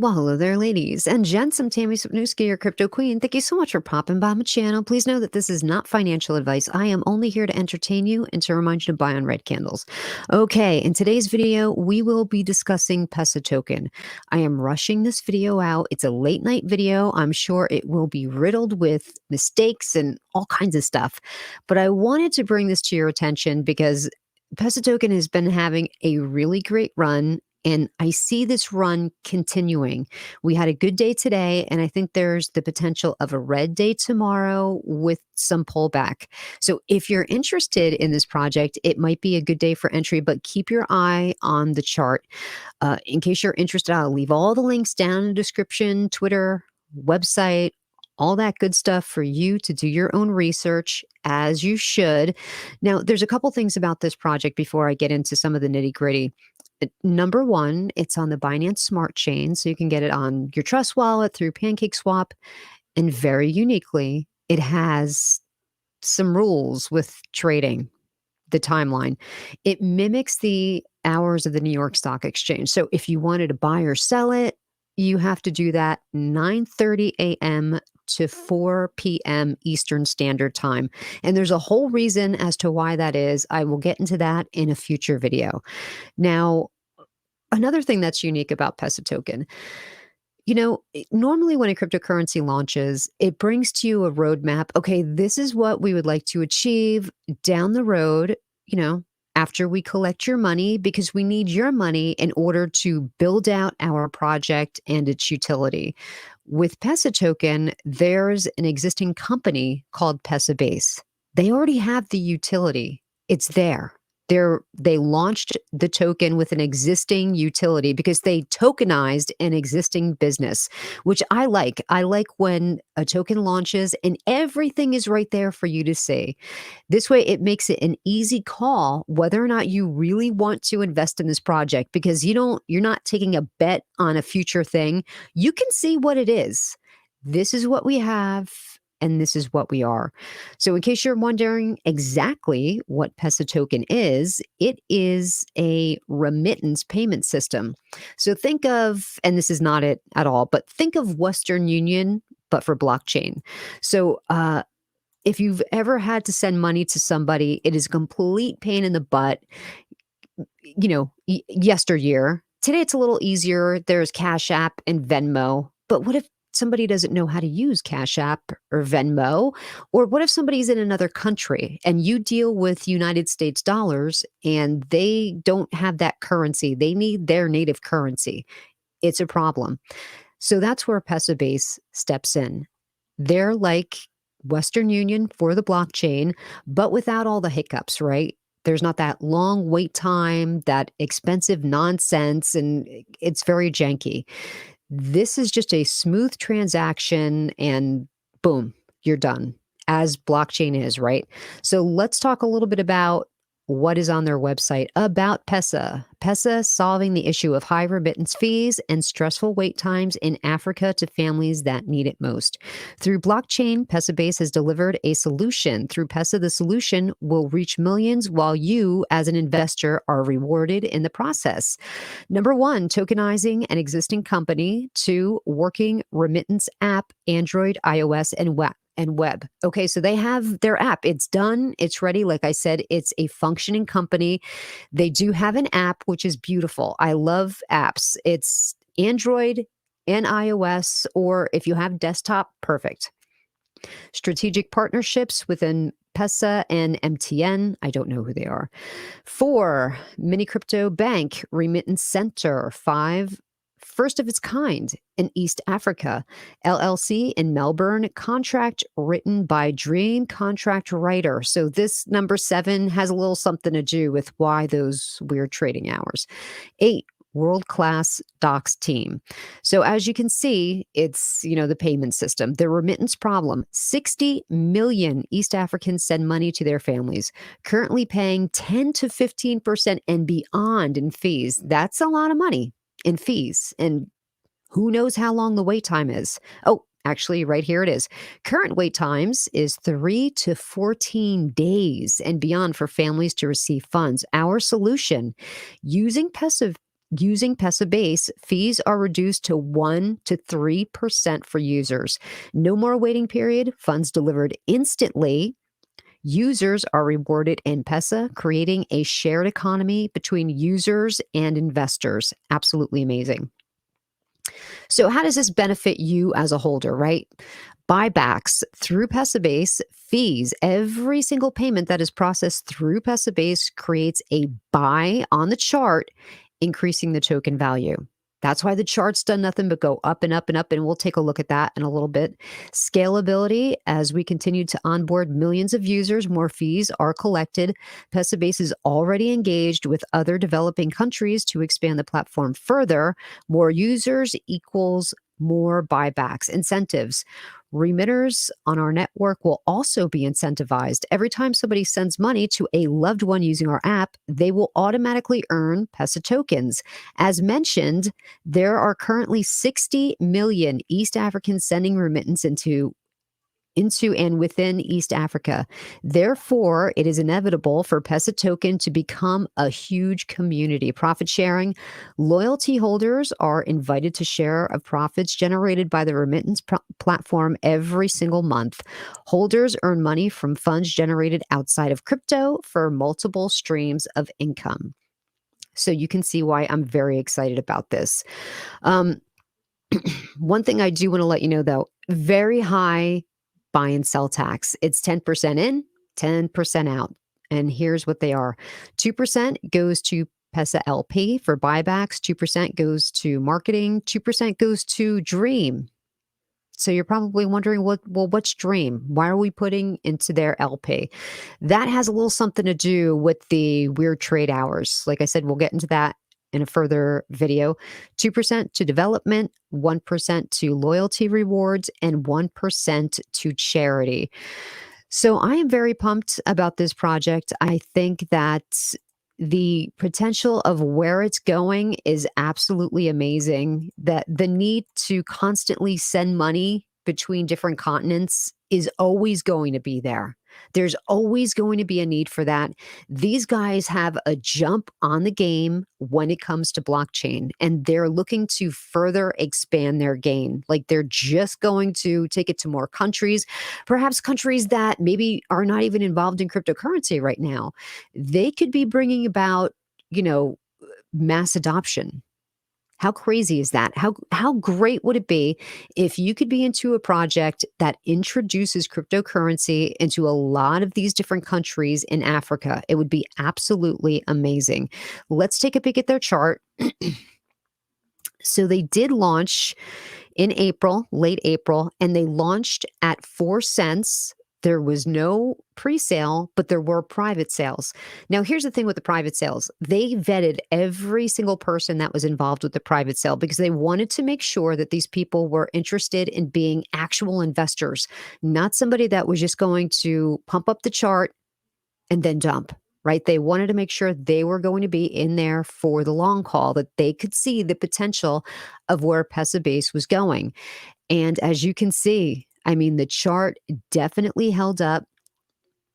Well, hello there, ladies and gents. I'm Tammy Swipnewski, your crypto queen. Thank you so much for popping by my channel. Please know that this is not financial advice. I am only here to entertain you and to remind you to buy on red candles. Okay, in today's video, we will be discussing PESA token. I am rushing this video out. It's a late night video. I'm sure it will be riddled with mistakes and all kinds of stuff. But I wanted to bring this to your attention because PESA token has been having a really great run. And I see this run continuing. We had a good day today, and I think there's the potential of a red day tomorrow with some pullback. So if you're interested in this project, it might be a good day for entry, but keep your eye on the chart. In case you're interested, I'll leave all the links down in the description, Twitter, website, all that good stuff for you to do your own research, as you should. Now, there's a couple things about this project before I get into some of the nitty gritty. Number one, it's on the Binance Smart Chain, so you can get it on your Trust wallet through PancakeSwap. And very uniquely, it has some rules with trading, the timeline. It mimics the hours of the New York Stock Exchange. So if you wanted to buy or sell it, you have to do that 9:30 a.m. to 4 p.m. Eastern Standard Time. And there's a whole reason as to why that is. I will get into that in a future video. Now, another thing that's unique about PESA token, normally when a cryptocurrency launches, it brings to you a roadmap. Okay, this is what we would like to achieve down the road, after we collect your money, because we need your money in order to build out our project and its utility. With PESA token, there's an existing company called Pesabase. They already have the utility. It's there. They launched the token with an existing utility because they tokenized an existing business, which I like. I like when a token launches and everything is right there for you to see. This way, it makes it an easy call whether or not you really want to invest in this project, because you're not taking a bet on a future thing. You can see what it is. This is what we have, and this is what we are. So in case you're wondering exactly what PESA token is, it is a remittance payment system. So think of, and this is not it at all, but think of Western Union, but for blockchain. So if you've ever had to send money to somebody, it is a complete pain in the butt, yesteryear. Today it's a little easier. There's Cash App and Venmo. But what if somebody doesn't know how to use Cash App or Venmo? Or what if somebody's in another country and you deal with United States dollars and they don't have that currency? They need their native currency. It's a problem. So that's where Pesabase steps in. They're like Western Union for the blockchain, but without all the hiccups, right? There's not that long wait time, that expensive nonsense, and it's very janky. This is just a smooth transaction and boom, you're done, as blockchain is, right? So let's talk a little bit about what is on their website about PESA. PESA solving the issue of high remittance fees and stressful wait times in Africa to families that need it most. Through blockchain, Pesabase has delivered a solution. Through PESA, the solution will reach millions while you, as an investor, are rewarded in the process. Number one, tokenizing an existing company. Two, working remittance app, Android, iOS, and web. Okay, so they have their app. It's done. It's ready. Like I said, it's a functioning company. They do have an app, which is beautiful. I love apps. It's Android and iOS, or if you have desktop, perfect. Strategic partnerships within PESA and MTN. I don't know who they are. 4, mini crypto bank, remittance center. 5, first of its kind in East Africa, LLC in Melbourne, contract written by Dream Contract Writer. So this number 7 has a little something to do with why those weird trading hours. 8, world-class docs team. So as you can see, it's, the payment system, the remittance problem. 60 million East Africans send money to their families, currently paying 10 to 15% and beyond in fees. That's a lot of money in fees, and who knows how long the wait time is. Oh, actually, right here it is. Current wait times is 3 to 14 days and beyond for families to receive funds. Our solution, using Using Pesabase, fees are reduced to 1 to 3% for users. No more waiting period, funds delivered instantly. Users are rewarded in PESA, creating a shared economy between users and investors. Absolutely amazing. So, how does this benefit you as a holder, right? Buybacks through Pesabase, fees, every single payment that is processed through Pesabase creates a buy on the chart, increasing the token value. That's why the chart's done nothing but go up and up and up. And we'll take a look at that in a little bit. Scalability, as we continue to onboard millions of users, more fees are collected. Pesabase is already engaged with other developing countries to expand the platform further. More users equals more buybacks. Incentives. Remitters on our network will also be incentivized. Every time somebody sends money to a loved one using our app, they will automatically earn PESA tokens. As mentioned, there are currently 60 million East Africans sending remittance into and within East Africa. Therefore, it is inevitable for PESA token to become a huge community. Profit sharing. Loyalty holders are invited to share of profits generated by the remittance platform every single month. Holders earn money from funds generated outside of crypto for multiple streams of income. So you can see why I'm very excited about this. Um, One thing I do want to let you know, though, very high buy and sell tax. It's 10% in, 10% out. And here's what they are: 2% goes to PESA LP for buybacks, 2% goes to marketing, 2% goes to Dream. So you're probably wondering, what's Dream? Why are we putting into their LP? That has a little something to do with the weird trade hours. Like I said, we'll get into that in a further video. 2% to development, 1% to loyalty rewards, and 1% to charity. So I am very pumped about this project. I think that the potential of where it's going is absolutely amazing. That the need to constantly send money between different continents is always going to be there. There's always going to be a need for that. These guys have a jump on the game when it comes to blockchain, and they're looking to further expand their gain. Like they're just going to take it to more countries, perhaps countries that maybe are not even involved in cryptocurrency right now. They could be bringing about, you know, mass adoption. How crazy is that? How great would it be if you could be into a project that introduces cryptocurrency into a lot of these different countries in Africa? It would be absolutely amazing. Let's take a peek at their chart. So they did launch in April, late April, and they launched at 4 cents. There was no pre-sale, but there were private sales. Now, here's the thing with the private sales. They vetted every single person that was involved with the private sale because they wanted to make sure that these people were interested in being actual investors, not somebody that was just going to pump up the chart and then dump. Right. They wanted to make sure they were going to be in there for the long haul, that they could see the potential of where Pesabase was going. And as you can see, I mean, the chart definitely held up.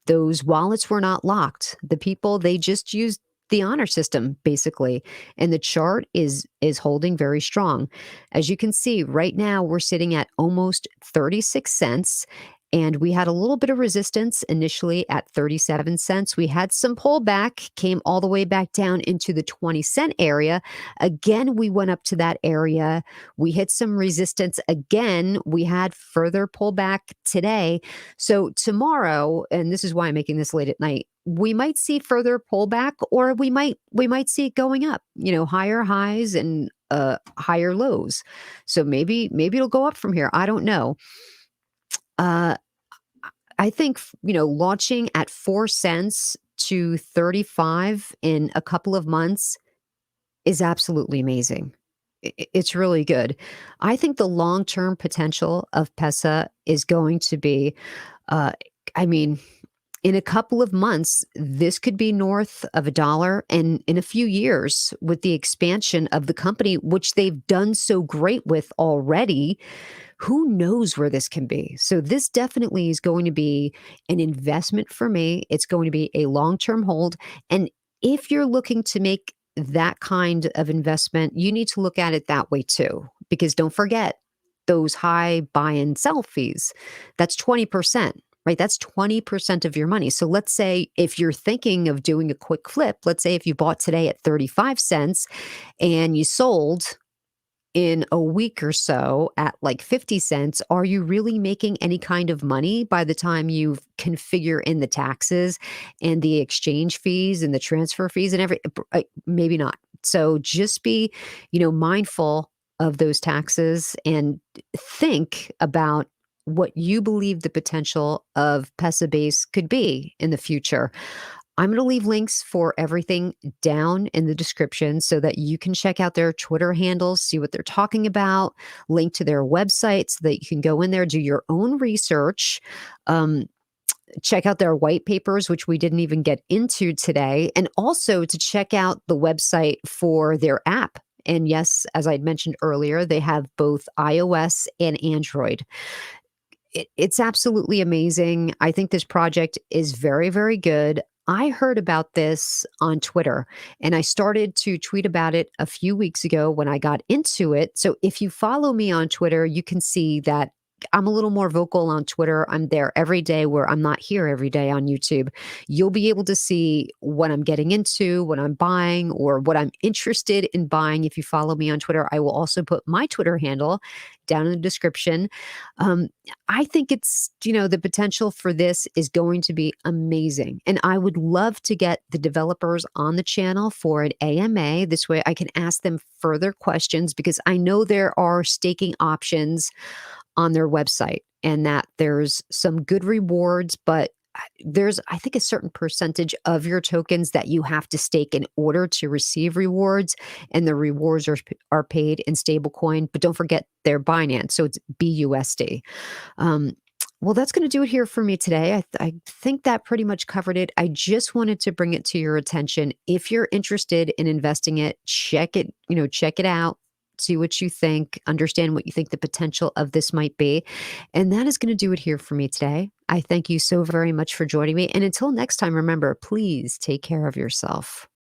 Those wallets were not locked. The people, they just used the honor system basically, and the chart is holding very strong. As you can see right now, we're sitting at almost 36 cents, and we had a little bit of resistance initially at 37 cents. We had some pullback, came all the way back down into the 20-cent area. Again, we went up to that area. We hit some resistance again. We had further pullback today. So tomorrow, and this is why I'm making this late at night, we might see further pullback, or we might see it going up, higher highs and higher lows. So maybe it'll go up from here. I don't know. Uh, I think, launching at 4 cents to 35 in a couple of months is absolutely amazing. It's really good. I think the long-term potential of PESA is going to be, uh, I mean, in a couple of months, this could be north of $1. And in a few years, with the expansion of the company, which they've done so great with already, who knows where this can be? So this definitely is going to be an investment for me. It's going to be a long-term hold. And if you're looking to make that kind of investment, you need to look at it that way too. Because don't forget those high buy and sell fees. That's 20%, right? That's 20% of your money. So let's say if you're thinking of doing a quick flip, let's say if you bought today at 35 cents and you sold in a week or so at like 50 cents, are you really making any kind of money by the time you can figure in the taxes and the exchange fees and the transfer fees and maybe not. So just be, mindful of those taxes and think about what you believe the potential of Pesabase could be in the future. I'm going to leave links for everything down in the description so that you can check out their Twitter handles, see what they're talking about, link to their website so that you can go in there, do your own research, um, check out their white papers, which we didn't even get into today, and also to check out the website for their app. And yes, as I mentioned earlier, they have both iOS and Android. It's absolutely amazing. I think this project is very, very good. I heard about this on Twitter and I started to tweet about it a few weeks ago when I got into it. So if you follow me on Twitter, you can see that I'm a little more vocal on Twitter. I'm there every day where I'm not here every day on YouTube. You'll be able to see what I'm getting into, what I'm buying, or what I'm interested in buying. If you follow me on Twitter, I will also put my Twitter handle down in the description. Um, I think the potential for this is going to be amazing. And I would love to get the developers on the channel for an AMA. This way I can ask them further questions because I know there are staking options on their website and that there's some good rewards, but there's, I think, a certain percentage of your tokens that you have to stake in order to receive rewards, and the rewards are paid in stablecoin. But don't forget their Binance, so it's BUSD. Um, well, that's going to do it here for me today. I think that pretty much covered it. I just wanted to bring it to your attention. If you're interested in investing it, check it out. See what you think, understand what you think the potential of this might be. And that is going to do it here for me today. I thank you so very much for joining me. And until next time, remember, please take care of yourself.